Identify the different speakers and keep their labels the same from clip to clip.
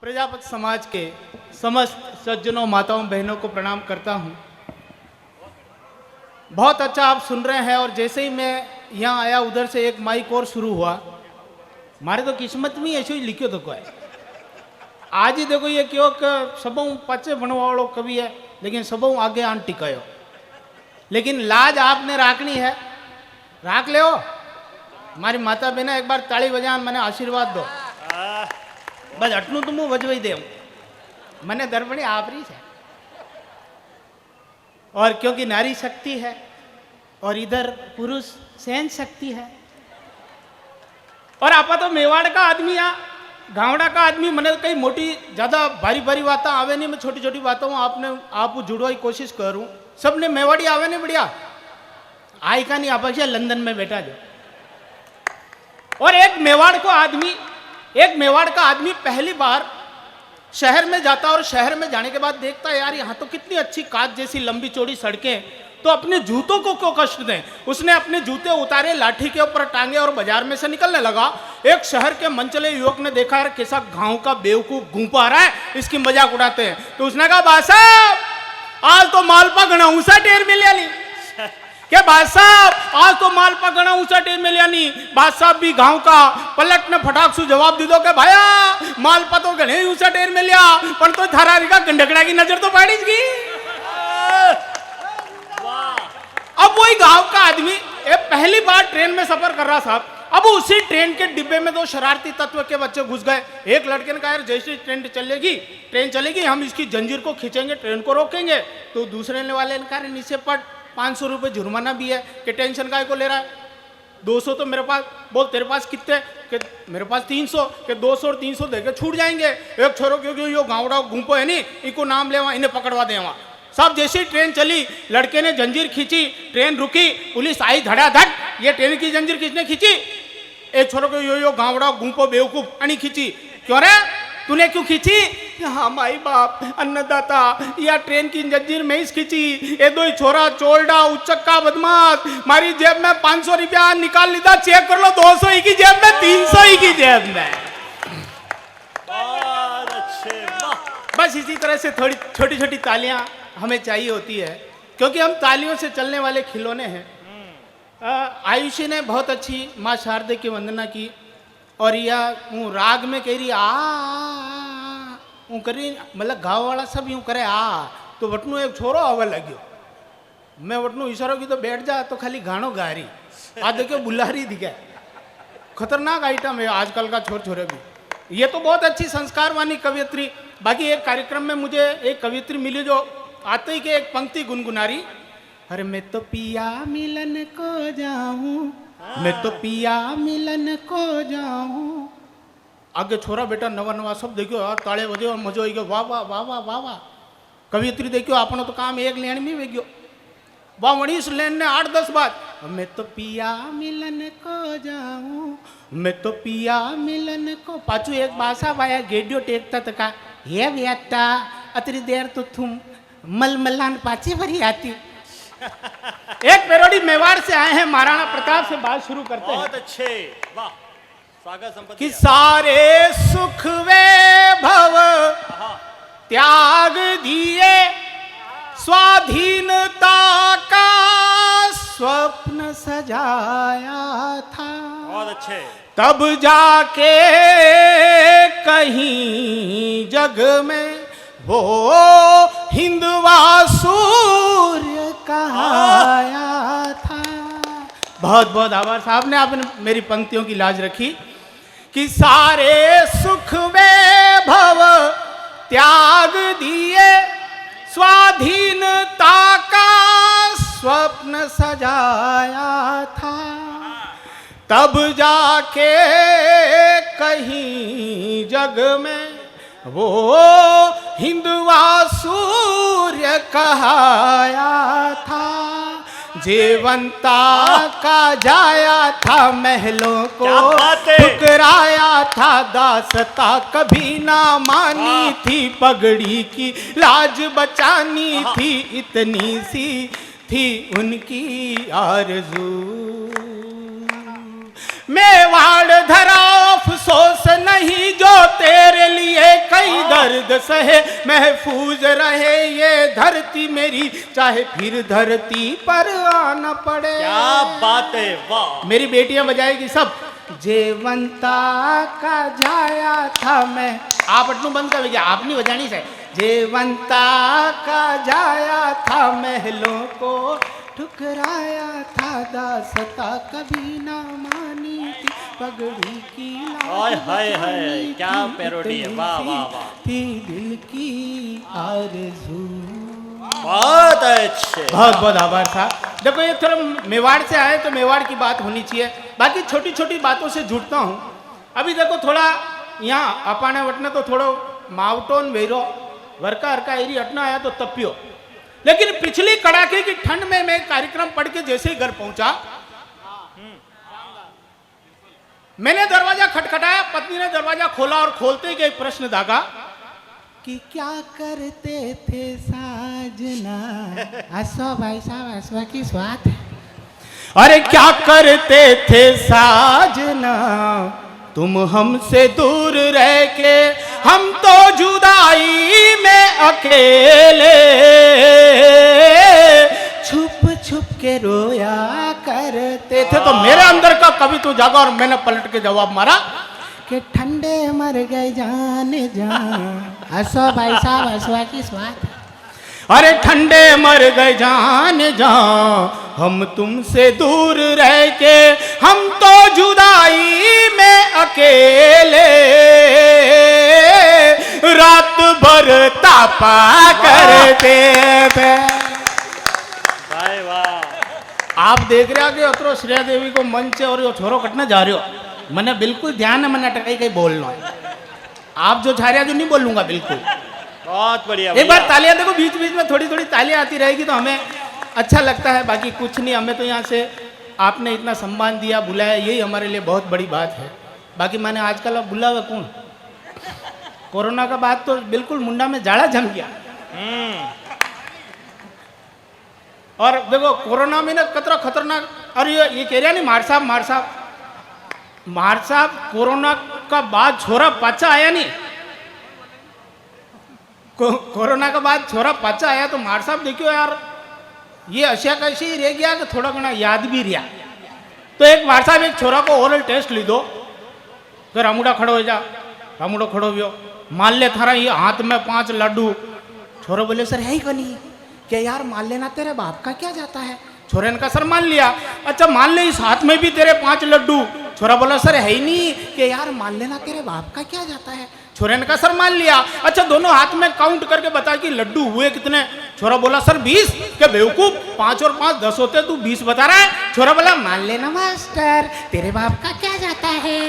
Speaker 1: प्रजापति समाज के समस्त सज्जनों, माताओं, बहनों को प्रणाम करता हूँ। बहुत अच्छा आप सुन रहे हैं। और जैसे ही मैं यहाँ आया उधर से एक माइक और शुरू हुआ। मारे तो किस्मत में ऐसे ही लिखो तो कोई आज ही देखो ये क्यों सबों पचे बनवा वालों कभी है, लेकिन सबों आगे आन टिकायो। लेकिन लाज आपने राखनी है, राख ले। मारी माता बहना एक बार ताली बजा मैंने आशीर्वाद दो। बस अटनू तो मुँह वजवाई दे मैंने दरबड़ी आप रही है। और क्योंकि नारी शक्ति है और इधर पुरुष सहन शक्ति है। और आपा तो मेवाड़ का आदमी आ, गावड़ा का आदमी, मैंने कई मोटी ज्यादा भारी भारी बातें आवे नहीं। मैं छोटी छोटी बातों आपने आप जुड़वा की कोशिश करूं। सबने मेवाड़ी आवे नहीं बढ़िया आई का नहीं आप लंदन में बैठा जो। और एक मेवाड़ का आदमी पहली बार शहर में जाता और शहर में जाने के बाद देखता है यार यहाँ तो कितनी अच्छी कांच जैसी लंबी चौड़ी सड़कें, तो अपने जूतों को क्यों कष्ट दें। उसने अपने जूते उतारे, लाठी के ऊपर टांगे और बाजार में से निकलने लगा। एक शहर के मनचले युवक ने देखा यार कैसा गांव का बेवकूफ घूम आ रहा है, इसकी मजाक उड़ाते हैं। तो उसने कहा बाद साहब आज तो मालपा घना ऊंचा टेर मिल नहीं के बाद साहब आज तो मालपा घना ऊंचा टेर मिल नहीं। बाद साहब भी गांव का पलट ने फटाक से जवाब दी दो के भाया मालपा तो घने ऊंचा टेर मिलिया पर तो थारारी का गंडकड़ा की नजर तो पड़ी गई। अब वही गांव का आदमी पहली बार ट्रेन में सफर कर रहा साहब। अब उसी ट्रेन के डिब्बे में दो शरारती तत्व के बच्चे घुस गए। एक लड़के ने कहा यार जैसे ट्रेन चलेगी हम इसकी जंजीर को खींचेंगे, ट्रेन को रोकेंगे। तो दूसरे वाले ने कहा नीचे पट 500 रुपये जुर्माना भी है कि टेंशन काय को ले रहा है। 200 तो मेरे पास, बोल तेरे पास कितने कि मेरे पास 300 के 200 और 300 देके छूट जाएंगे। एक छोरो क्योंकि यो गाँवड़ा घूमो है नहीं, इनको नाम ले इन्हें पकड़वा दे वहाँ। सब जैसी ट्रेन चली, लड़के ने जंजीर खींची, ट्रेन रुकी, पुलिस आई धड़ाधड़। ये ट्रेन की जंजीर किसने खींची? एक छोरो को यो गाँवड़ा घूमो बेवकूफ अनी खींची। क्यों रे तूने क्यों खींची? हाँ माई बाप अन्नदाता, या ट्रेन की जंजीर में ही खींची। ये दो ही छोरा चोलडा उच्चक्का बदमाश मारी जेब में 500 रुपया निकाल लीधा। चेक कर लो 200 ही की जेब में, 300 ही की जेब में। बस इसी तरह से थोड़ी छोटी छोटी तालियां हमें चाहिए होती है, क्योंकि हम तालियों से चलने वाले खिलौने हैं। आयुषी ने बहुत अच्छी माँ शारदे की वंदना की और यह राग में कह रही करी, मतलब गाँव वाला सब यूं करे तो वटनू एक छोरो आवे लग्यो। मैं वटनू इशारो की तो बैठ जा तो खाली गानो गा रही। आज देखो बुल्हारी दिखे, खतरनाक आइटम है आजकल का छोरे भी। ये तो बहुत अच्छी संस्कारवानी कवियत्री। बाकी एक कार्यक्रम में मुझे एक कवियत्री मिली जो आते ही के एक पंक्ति गुनगुनारी, अरे मैं तो पिया मिलन को जाऊं, मैं तो पिया मिलन को जाऊं। आगे छोरा बेटा नवा नवा सब देखियो यार ताले बजे और मजो आई गयो। वाह वाह वाह वाह वाह वाह। कवियत्री देखियो आपने तो काम एक लेन में वेग्यो। वाह मणि इस लेन ने 8-10 बात, मैं तो पिया मिलन को जाऊं, मैं तो पिया मिलन को। पाचू एक बासा वाया गेडियो टेकता तका हे बेटा अतरी देर तो तुम मलमलान पाची भरी आती। एक पेरोडी मेवाड़ से आए हैं, महाराणा प्रताप से बात शुरू करते हैं।
Speaker 2: बहुत अच्छे, वाह स्वागत संपत्ति।
Speaker 1: कि सारे सुख वैभव त्याग दिए, स्वाधीनता का स्वप्न सजाया था।
Speaker 2: बहुत अच्छे।
Speaker 1: तब जाके कहीं जग में वो हिंदवा सूर्य कहाया था। बहुत बहुत आभार साहब ने, आपने मेरी पंक्तियों की लाज रखी। कि सारे सुख वैभव त्याग दिए, स्वाधीनता का स्वप्न सजाया था। तब जाके कहीं जग में वो हिंदवा सूर्य कहाया था। जेवंता का जाया था महलों को ठुकराया था, दासता कभी ना मानी थी, पगड़ी की लाज बचानी थी, इतनी सी थी उनकी आरज़ू। मेवाड़ धरा अफसोस नहीं जो तेरे लिए कई दर्द सहे महफूज रहे ये धरती मेरी, चाहे फिर धरती पर आना पड़े।
Speaker 2: क्या बात है, वाह।
Speaker 1: मेरी बेटियां बजाएगी सब। जेवंता का जाया था मैं, आप अटनू बंद कर भैया, आप नहीं बजानी से। जेवंता का जाया था महलों को ठुकराया था, दासता कभी ना मानी थी, पगड़ी की
Speaker 2: हाय हाय हाय, क्या पैरोडी है, वाह वाह वाह,
Speaker 1: थी दिल की आरज़ू।
Speaker 2: बहुत अच्छे।
Speaker 1: बहुत बहुत आभार साहब। देखो ये थोड़ा मेवाड़ से आए तो मेवाड़ की बात होनी चाहिए, बाकी छोटी छोटी बातों से जुड़ता हूँ। अभी देखो थोड़ा यहाँ अपाने वटने तो थोड़ो मावटोन वेरो वर्का हरका एरी हटना आया तो तपियो, लेकिन पिछली कड़ाके की ठंड में मैं कार्यक्रम पढ़ के जैसे ही घर पहुंचा, मैंने दरवाजा खटखटाया, पत्नी ने दरवाजा खोला और खोलते ही एक प्रश्न दागा कि क्या करते थे साजना। हंसो भाई साहब, हंसवा की स्वाद है। अरे क्या करते थे साजना तुम हमसे दूर रह के, हम तो जुदाई में अकेले छुप छुप के रोया करते थे। तो मेरे अंदर का कवि तो जागा और मैंने पलट के जवाब मारा कि ठंडे मर गए जाने जान। हंसो भाई साहब, हंसवा की स्वाद। अरे ठंडे मर गए जाने जान हम तुमसे दूर रह के, हम तो जुदाई में अकेले रात भर तापा करते थे।
Speaker 2: भाई वाह।
Speaker 1: आप देख रहे हो कि अतरो श्रेया देवी को मंच और यो छोरो कटने जा रहे हो, मैंने बिल्कुल ध्यान है, मैंने टकाई कहीं बोलना है। आप जो छा रहे जो नहीं बोलूंगा बिल्कुल।
Speaker 2: बहुत बढ़िया।
Speaker 1: एक बार तालियां देखो, बीच बीच में थोड़ी थोड़ी तालियां आती रहेगी तो हमें अच्छा लगता है। बाकी कुछ नहीं, हमें तो यहाँ से आपने इतना सम्मान दिया, बुलाया, यही हमारे लिए बहुत बड़ी बात है। बाकी मैंने आजकल अब बुला हुआ कौन, कोरोना का बाद तो बिल्कुल मुंडा में जाड़ा जम गया। और देखो कोरोना में ना कतरा खतरनाक, और ये कह रहा नहीं मार साहब कोरोना का बाद छोरा पाचा आया नहीं, कोरोना के बाद छोरा पाचा आया तो मार साहब देखियो यार ये अशिया का ऐसे ही रह गया कि थोड़ा घना याद भी रहा। तो एक मार साहब एक छोरा को ओरल टेस्ट ली दो, फिर रामुड़ा खड़ो हो जा, रामुड़ो खड़ो हो, मान ले थारा ये हाथ में 5 लड्डू। छोरो बोले सर है ही नहीं, क्या यार मान लेना तेरे बाप का क्या जाता है। छोरे ने कहा सर मान लिया। अच्छा मान ले इस हाथ में भी तेरे 5 लड्डू। छोरा बोला सर है ही नहीं, कि यार मान लेना तेरे बाप का क्या जाता है। छोरे ने कहा सर मान लिया। अच्छा दोनों हाथ में काउंट करके बता कि लड्डू हुए कितने। छोरा बोला सर 20। क्या बेवकूफ, 5 और 5 10 होते, तू 20 बता रहा है। छोरा बोला मान लेना मास्टर तेरे बाप का क्या जाता है।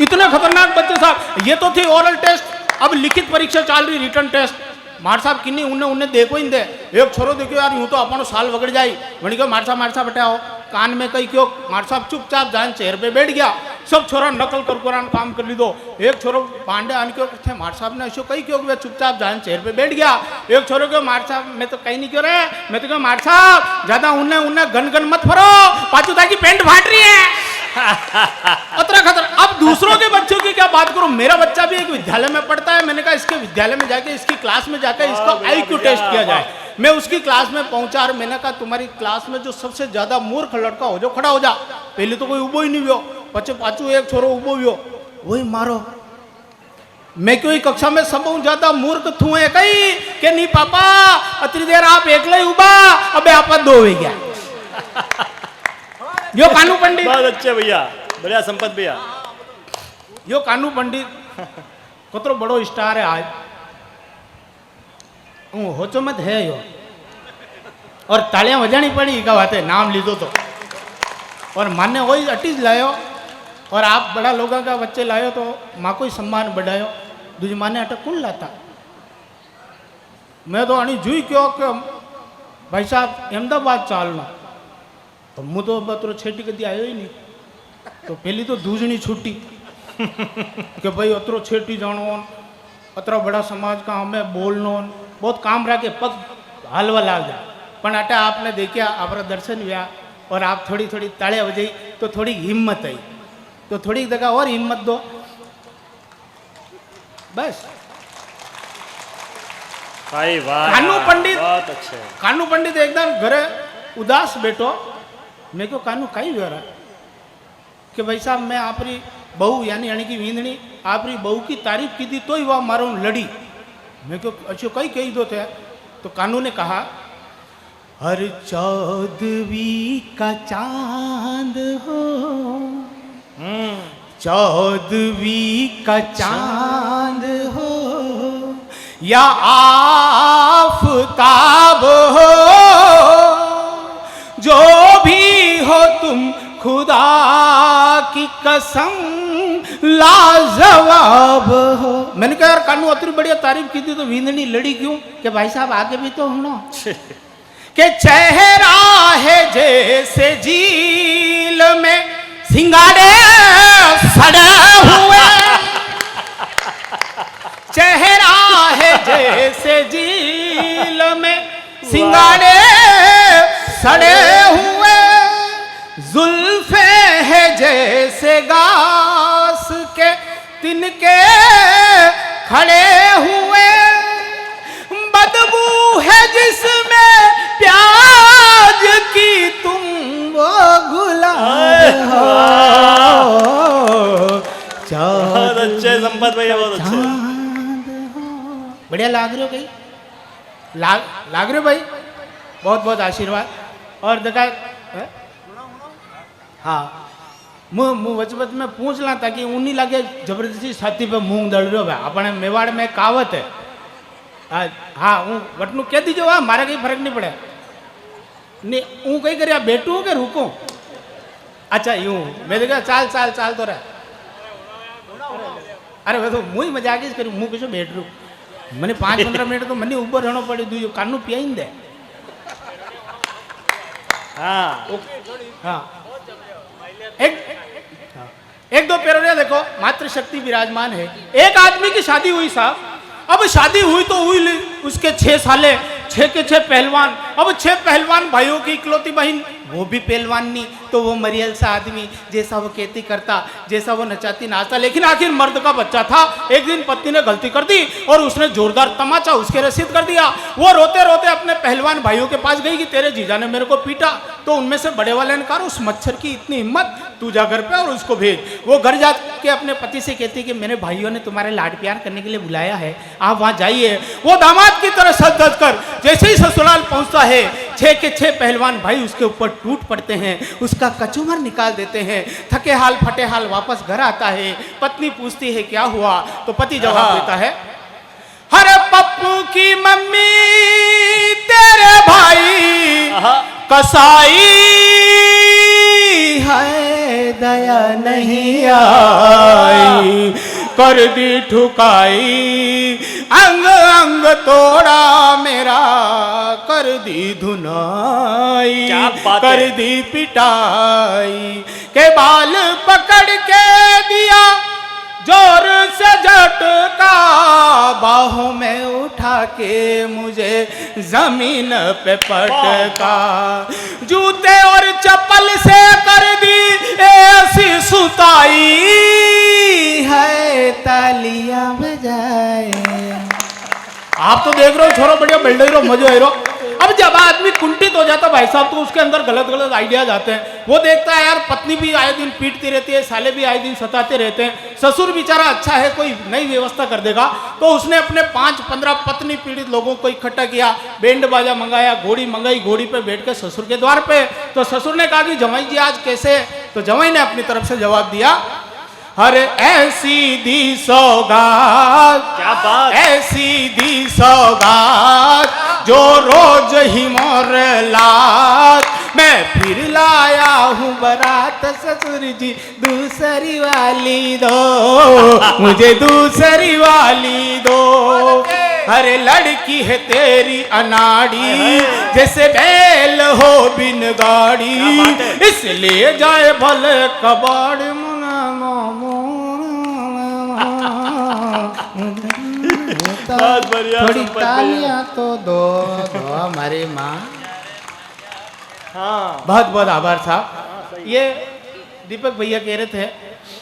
Speaker 1: इतने खतरनाक बच्चे साहब। ये तो थी ओरल टेस्ट, अब लिखित परीक्षा चल रही, रिटर्न टेस्ट। मार साहब किन्नी उन्हें देखो ही दे। एक छोरो देखो यार यूं तो अपनो साल वगड़ जाई, वही क्यों मार साहब बटाओ कान में कहीं क्यों। मार साहब चुपचाप जान चेयर पे बैठ गया। सब छोरा नकल कर काम कर ली दो। एक छोरो पांडे आन क्यों थे, मार साहब ने ऐसे कहीं क्यों, चुपचाप जान चेयर पे बैठ गया। एक छोरो क्यों मार साहब मैं तो कहीं नहीं क्यों रहे, मैं तो क्यों मार साहब ज्यादा उन्हें गन मत फरो, पाचुता की पेंट फाट रही है। अतरा खतरा। अब दूसरों के बच्चों की क्या बात करूं, मेरा बच्चा भी एक विद्यालय में पढ़ता है। मैंने कहा इसके विद्यालय में जाके, इसकी क्लास में जाकर इसका IQ टेस्ट किया जाए। मैं उसकी क्लास में पहुंचा और मैंने कहा तुम्हारी क्लास में जो सबसे ज्यादा मूर्ख लड़का हो जो खड़ा हो जा। पहले तो कोई उबो ही नहीं हुआ, पचे पाचू एक छोरो उबो हुआ, वही मारो। मैं क्यों कक्षा में सब ज्यादा मूर्ख थू है कहीं के नहीं पापा अतरी देर आप एकला ही उबा, अबे आप 2 हो गया। यो कानू पंडित
Speaker 2: बहुत अच्छे भैया, बढ़िया संपत भैया।
Speaker 1: यो कानू पंडित कतरो बड़ो स्टार है आज, होचो मत है यो। और तालियां बजानी पड़ी का बात है, नाम लीधो तो। और माने वही अटीज लायो, और आप बड़ा लोगों का बच्चे लायो तो माँ को ही सम्मान बढ़ायो। दूजी माने अटक कुल लाता। मैं तो अणी जुई क्यों कि भाई साहब अहमदाबाद चालना, तो मुँह तो बतरो छेटी कदी आयो ही नहीं। तो पहली तो दूजनी छुट्टी कि भाई अतरो छेटी जानो, अतरा बड़ा समाज का हमें बोलनो, बहुत काम रहा के पग हलवा लाग जाए। पण अटे आपने देखा, आप दर्शन हुआ और आप थोड़ी थोड़ी तालियां बजाई तो थोड़ी हिम्मत आई। तो थोड़ी जगह और हिम्मत दो बस।
Speaker 2: भाई वाह
Speaker 1: कानू
Speaker 2: यार,
Speaker 1: पंडित।
Speaker 2: बहुत अच्छे।
Speaker 1: कानू पंडित एकदम घरे उदास बैठो। मेरे को कानू कई हो रहा कि भाई साहब मैं आपरी बहू यानी अणी की वींदणी आपरी बहू की तारीफ की थी तो ही वह मारो लड़ी। मेरे को अच्छो कई कही दो थे। तो कानू ने कहा हर चौदवी का चांद हो, चौदवी का चांद हो या आफताब हो, जो भी हो तुम खुदा की कसम लाजवाब हो। मैंने कहा यार कानू अतरी बढ़िया तारीफ की थी तो वींदनी लड़ी क्यों? कि भाई साहब आगे भी तो सुनो कि चेहरा है जैसे झील में सिंगारे सड़े हुए, चेहरा है जैसे झील में सिंगारे सड़े हुए, जुल्फे है जैसे घास के तिनके खड़े हुए, बदबू है जिसमें प्याज की तुम वो गुलाब हो।
Speaker 2: बहुत अच्छे संपत भैया, बहुत अच्छे।
Speaker 1: बढ़िया लाग रहे हो कहीं लाग रहे हो भाई, बहुत बहुत आशीर्वाद। और देखा हाँ मुँह वचवच में पूछ ला ताकि ऊनी लगे जबरदस्ती छाती पे मूंग दल रहे हो भाई। अपने मेवाड़ में कहावत है। हाँ हूँ वटनू कह दीजो हाँ मारे कहीं फर्क नहीं पड़े। नहीं हूँ कहीं कर बैठू के रुकूं? अच्छा यूं मैं देखा चाल चाल चाल तो रहा। अरे मैं तो मुँह मजाक ही करूँ, मुँह कैसे बैठ रू मैंने 5-15 मिनट तो मनी ऊपर रहना पड़े दू कानू पिया ही दे।
Speaker 2: हाँ
Speaker 1: हाँ एक दो पेरोरिया देखो मातृशक्ति विराजमान है। एक आदमी की शादी हुई साहब, अब शादी हुई तो हुई उसके 6 साले 6 के 6 पहलवान। अब 6 पहलवान भाइयों की इकलौती बहन वो भी पहलवान नहीं तो वो मरियल सा आदमी जैसा वो खेती करता जैसा वो नचाती नाचता, लेकिन आखिर मर्द का बच्चा था। एक दिन पत्नी ने गलती कर दी और उसने जोरदार तमाचा उसके रसीद कर दिया। वो रोते रोते अपने पहलवान भाइयों के पास गई कि तेरे जीजा ने मेरे को पीटा। तो उनमें से बड़े वाले ने कहा उस मच्छर की इतनी हिम्मत, तू जा घर पे और उसको भेज। वो घर जा के अपने पति से कहती कि मेरे भाइयों ने तुम्हारे लाड प्यार करने के लिए बुलाया है, आप वहां जाइए। वो दामाद की तरह सज धज कर जैसे ही ससुराल पहुंचता है 6 के 6 पहलवान भाई उसके ऊपर टूट पड़ते हैं, उसका कचूमर निकाल देते हैं। थके हाल फटे हाल वापस घर आता है। पत्नी पूछती है क्या हुआ? तो पति जवाब देता है हरे पप्पू की मम्मी तेरे भाई कसाई है, दया नहीं आई कर दी ठुकाई, अंग अंग तोड़ा मेरा कर दी धुनाई, कर दी पिटाई के बाल पकड़ के दिया जोर से झटका, बाहों में उठा के मुझे जमीन पे पटका, जूते और चप्पल से कर दी ऐसी सुताई है, तालियां बजाए। आप तो देख रहे हो छोरो बढ़िया बिल्ड रहो मजे आ रहो। अब जब आदमी कुंठित हो जाता भाई साहब तो उसके अंदर गलत गलत आइडियाज आते हैं। वो देखता है यार पत्नी भी आए दिन पीटती रहती है, साले भी आए दिन सताते रहते हैं, ससुर बेचारा अच्छा है कोई नई व्यवस्था कर देगा। तो उसने अपने 5-15 पत्नी पीड़ित लोगों को इकट्ठा किया, बैंड बाजा मंगाया, घोड़ी मंगाई, घोड़ी पे बैठ के ससुर के द्वार पे। तो ससुर ने कहा कि जमाई जी आज कैसे? तो जमाई ने अपनी तरफ से जवाब दिया अरे ऐसी दी सौगात,
Speaker 2: क्या बात,
Speaker 1: ऐसी दी सौगात जो रोज ही मोर लात, मैं फिर लाया हूँ बारात ससुर जी दूसरी वाली दो, मुझे दूसरी वाली दो। अरे लड़की है तेरी अनाड़ी जैसे बैल हो बिन गाड़ी, इसलिए जाए भले कबाड़ थोड़ी तालियां तो दो हमारी माँ।
Speaker 2: हाँ
Speaker 1: बहुत बहुत आभार साहब। ये दीपक भैया कह रहे थे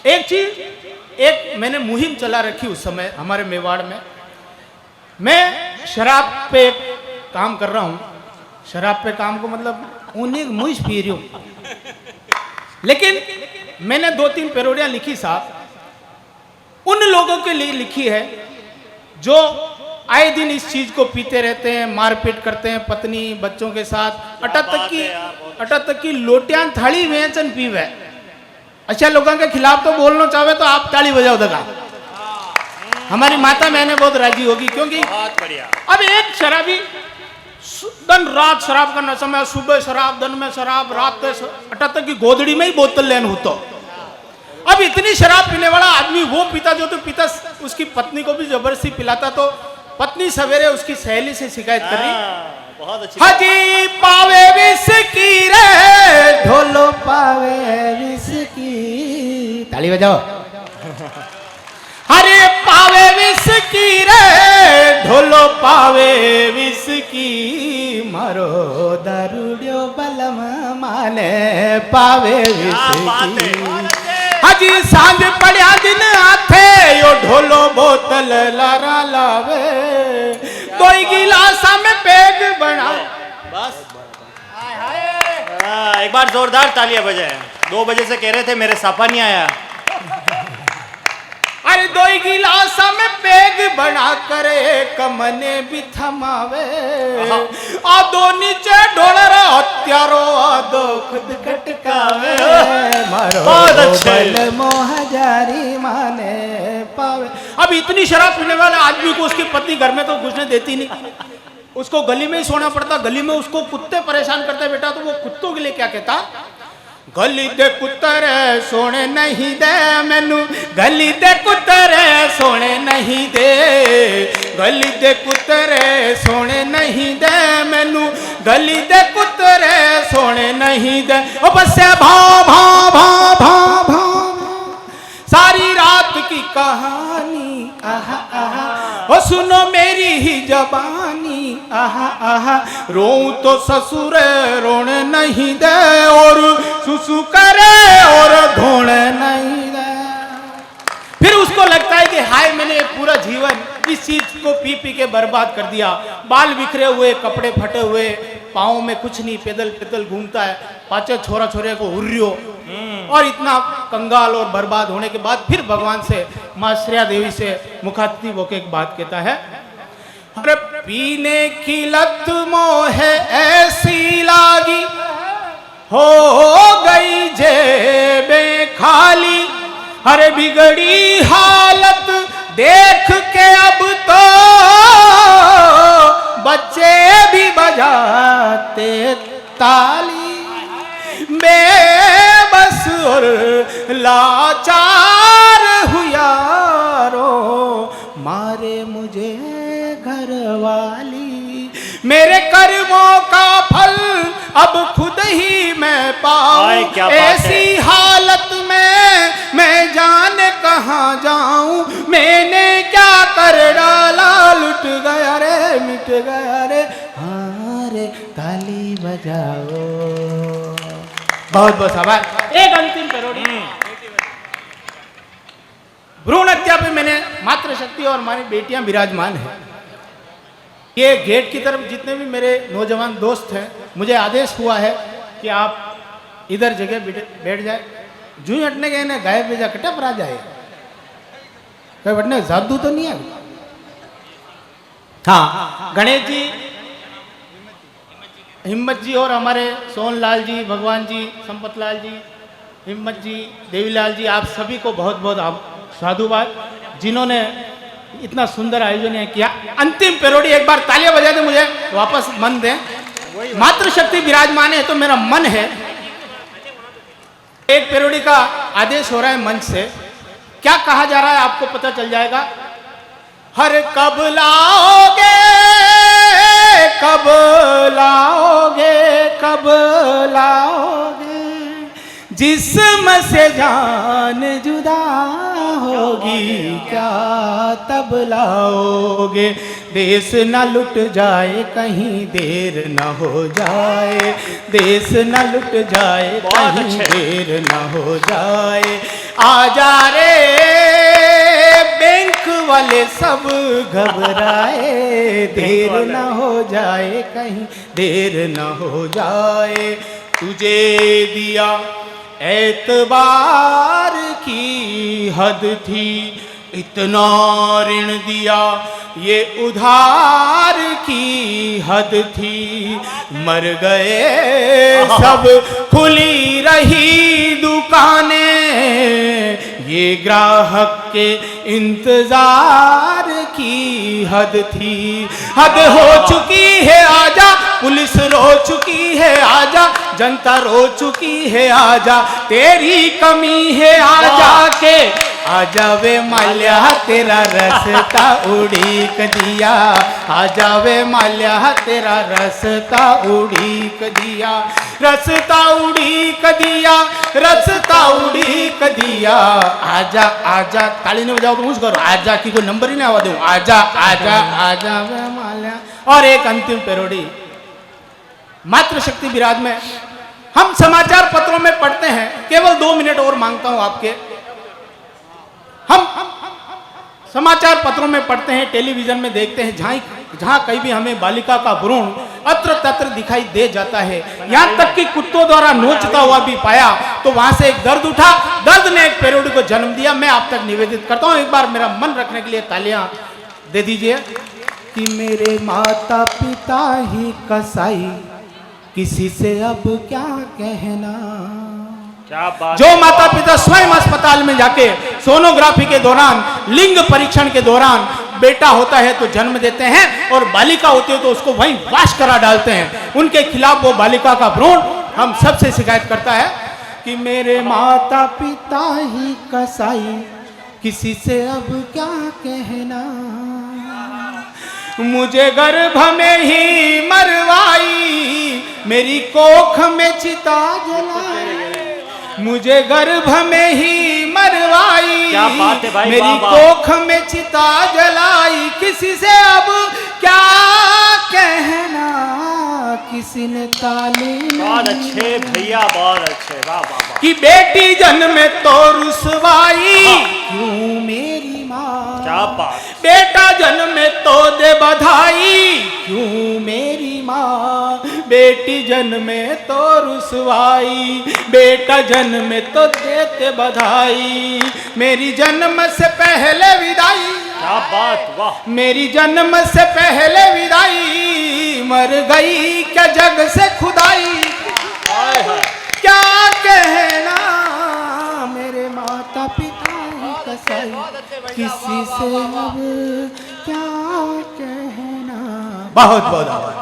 Speaker 1: एक चीज, एक मैंने मुहिम चला रखी उस समय हमारे मेवाड़ में। मैं शराब पे काम कर रहा हूं, शराब पे काम को मतलब उन्हीं मुझ पी रही हूं, लेकिन मैंने 2-3 पेरोडियां लिखी साहब, उन लोगों के लिए लिखी है जो आए दिन इस चीज को पीते रहते हैं, मारपीट करते हैं पत्नी बच्चों के साथ, अटा तक की लोटियां थाली वेचन पीवे। अच्छा लोगों के खिलाफ तो बोलना चाहे तो आप ताली बजाओ दगा, हमारी माता मैंने बहुत राजी होगी, क्योंकि
Speaker 2: बहुत बढ़िया।
Speaker 1: अब एक शराबी दिन रात शराब का नशा में, सुबह शराब, दिन में शराब, रात में अटा तक की गोदड़ी में ही बोतल लेन होता। अब इतनी शराब पीने वाला आदमी वो पीता जो तो पीता उसकी पत्नी को भी जबरदस्ती पिलाता, तो पत्नी सवेरे उसकी सहेली से शिकायत कर रही,
Speaker 2: बहुत अच्छी।
Speaker 1: हाजी पावे विस्की रे ढोलो पावे विस्की, ताली बजाओ। अरे पावे विस्की रे ढोलो पावे विस्की, मारो दारूडियो बलम माने पावे विस्की। हाजी सांझ पड़िया दिन आथे यो ढोलो बोतल लारा लावे, दो गिलासा में पेग बना।
Speaker 2: बस एक बार जोरदार तालियां बजाएं। 2 बजे से कह रहे थे मेरे साफा नहीं आया।
Speaker 1: अरे 2 गिलासा में पेग बना करे कमने भी थमावे, आ दो नीचे ढोल रहा हत्यारो, आ दो खुद कटकावे, मारो
Speaker 2: बहुत अच्छे।
Speaker 1: बल मोहजारी माने पावे। अब इतनी शराब पीने वाले आदमी को उसकी पत्नी घर में तो घुसने देती नहीं, उसको गली में ही सोना पड़ता, गली में उसको कुत्ते परेशान करते बेटा, तो वो कुत्तों के लिए क्या कहता, गली दे कुत्तरे सोने नहीं दे मैनू, गली दे कुत्तरे सोने नहीं दे, गली दे कुत्तरे सोने नहीं दे मैनू, गली दे कुत्तरे सोने नहीं दे। ओ बसे भाव भाव भाव भाव भाव सारी रात की कहानी, आहा आहा ओ सुनो मेरी ही जबानी, आहा आहा रोऊं तो ससुर रोने नहीं दे, और सुसु करे और धोने नहीं दे। फिर उसको लगता है कि हाय मैंने पूरा जीवन इस चीज को पी पी के बर्बाद कर दिया, बाल बिखरे हुए, कपड़े फटे हुए, पाँव में कुछ नहीं, पैदल पैदल घूमता है, पांचों छोरा छोरे को हुर्रियो, और इतना कंगाल और बर्बाद होने के बाद फिर भगवान से, माँ श्रेया देवी से मुखातिब होकर एक बात कहता है, अरे पीने की लत मोहे ऐसी लागी, हो गई जेबें खाली, अरे बिगड़ी हालत देख के अब तो बच्चे भी बजाते ताली, बेबस और लाचार हुयारो मारे मुझे घर वाली, मेरे कर्मों का फल अब खुद ही मैं पाऊं, ऐसी हालत में मैं जाने कहाँ जाऊं, मैंने क्या कर डाला, लुट गया रे मिट गया रे, हाँ रे ताली बजाओ। बहुत बहुत आभार। एक अंतिम पेरोडी, भ्रूण हत्या पे मैंने मातृशक्ति और हमारी बेटियां विराजमान हैं। ये गेट की तरफ जितने भी मेरे नौजवान दोस्त हैं, मुझे आदेश हुआ है कि आप इधर जगह बैठ जाए, जू हटने गए ना गायब भेजा कटप आ जाए, कहीं बटने जादू तो नहीं है। हाँ गणेश जी, हिम्मत जी और हमारे सोनलाल जी, भगवान जी, संपतलाल जी, हिम्मत जी, देवीलाल जी, आप सभी को बहुत बहुत साधुवाद, जिन्होंने इतना सुंदर आयोजन किया। अंतिम पेरोडी एक बार तालियां बजा दे, मुझे वापस मन दें। मातृशक्ति विराजमान है तो मेरा मन है, एक पेरोडी का आदेश हो रहा है मंच से, क्या कहा जा रहा है आपको पता चल जाएगा। हर कब लाओगे, कब लाओगे, कब लाओगे, जिस्म से जान जुदा होगी क्या तब लाओगे, देश न लुट जाए कहीं देर न हो जाए, देश न लुट जाए कहीं देर न हो जाए, आजा रे बैंक वाले सब घबराए, देर न हो जाए कहीं, देर न हो जाए। तुझे दिया एतबार की हद थी, इतना ऋण दिया ये उधार की हद थी। मर गए सब खुली रही दुकानें, ये ग्राहक के इंतजार की हद थी। हद हो चुकी है आजा, पुलिस रो चुकी है आजा, जनता रो चुकी है आजा, तेरी कमी है आजा के आजा वे माल्या तेरा रस्ता उड़ीक दिया, आजा वे माल्या तेरा रस्ता उड़ीक दिया, रस्ता उड़ीक दिया, रस्ता उड़ीक दिया। आजा आजा, ताली नहीं बजाओ तो मुझ करो, आजा की कोई नंबर ही नहीं आवा दूं, आजा आजा आजा वे माल्या। और एक अंतिम पैरोडी मातृशक्ति विराज में हम समाचार पत्रों में पढ़ते हैं, केवल 2 मिनट और मांगता हूं आपके। हम समाचार पत्रों में पढ़ते हैं, टेलीविजन में देखते हैं, जहां कहीं भी हमें बालिका का भ्रूण अत्र तत्र दिखाई दे जाता है, यहां तक कि कुत्तों द्वारा नोचता हुआ भी पाया, तो वहां से एक दर्द उठा, दर्द ने एक पैरोडी को जन्म दिया। मैं आप तक निवेदित करता हूं, एक बार मेरा मन रखने के लिए तालियां दे दीजिए। कि मेरे माता पिता ही कसाई, किसी से अब क्या कहना।
Speaker 2: क्या बात,
Speaker 1: जो माता पिता स्वयं अस्पताल में जाके सोनोग्राफी के दौरान, लिंग परीक्षण के दौरान बेटा होता है तो जन्म देते हैं, और बालिका होती है तो उसको वहीं वाश करा डालते हैं, उनके खिलाफ वो बालिका का भ्रूण हम सबसे शिकायत करता है। कि मेरे माता पिता ही कसाई, किसी से अब क्या कहना। मुझे गर्भ में ही मरवाई, मेरी कोख में चिता जलाई, मुझे गर्भ में ही मरवाई,
Speaker 2: क्या बात है भाई,
Speaker 1: मेरी कोख में चिता जलाई, किसी से अब क्या कहना, किसी ने ताली।
Speaker 2: बहुत अच्छे भैया, बहुत अच्छे, वाह वाह वाह।
Speaker 1: कि बेटी जन्मे तो रुसवाई, क्यों मेरी माँ।
Speaker 2: क्या बात,
Speaker 1: बेटा जन्मे तो दे बधाई, क्यों मेरी माँ। बेटी जन्मे तो रुसवाई, बेटा जन्मे तो देते बधाई, मेरी जन्म से पहले विदाई।
Speaker 2: क्या बात, वाह।
Speaker 1: मेरी जन्म से पहले विदाई, मर गई क्या जग से खुदाई।
Speaker 2: हाय हाय,
Speaker 1: क्या कहना, मेरे माता पिता ही कसाई, किसी से अब क्या कहना। बहुत बहुत आभार।